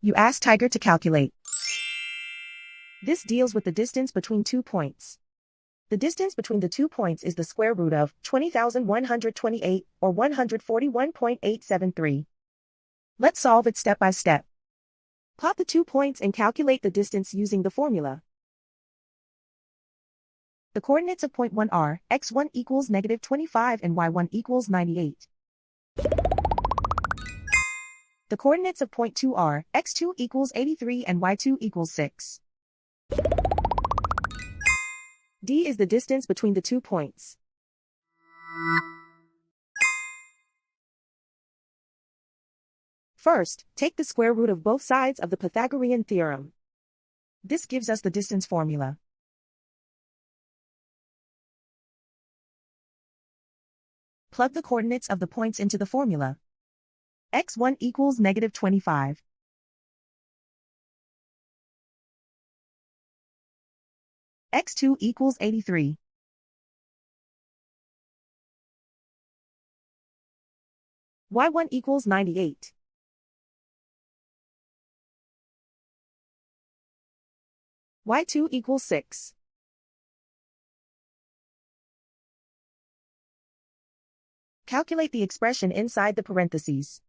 You ask Tiger to calculate. This deals with the distance between 2 points. The distance between the 2 points is the square root of 20,128, or 141.873. Let's solve it step by step. Plot the 2 points and calculate the distance using the formula. The coordinates of point 1 are x1 equals -25 and y1 equals 98. The coordinates of point 2 are x2 equals 83 and y2 equals 6. D is the distance between the 2 points. First, take the square root of both sides of the Pythagorean theorem. This gives us the distance formula. Plug the coordinates of the points into the formula. x1 equals -25. x2 equals 83. y1 equals 98. y2 equals 6. Calculate the expression inside the parentheses.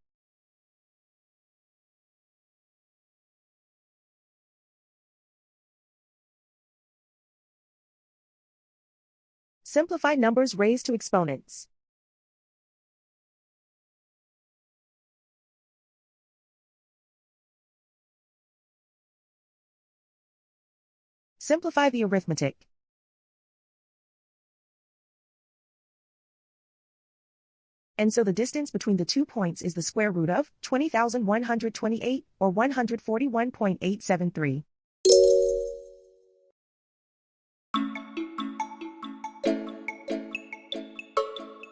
Simplify numbers raised to exponents. Simplify the arithmetic. And so the distance between the 2 points is the square root of 20,128, or 141.873.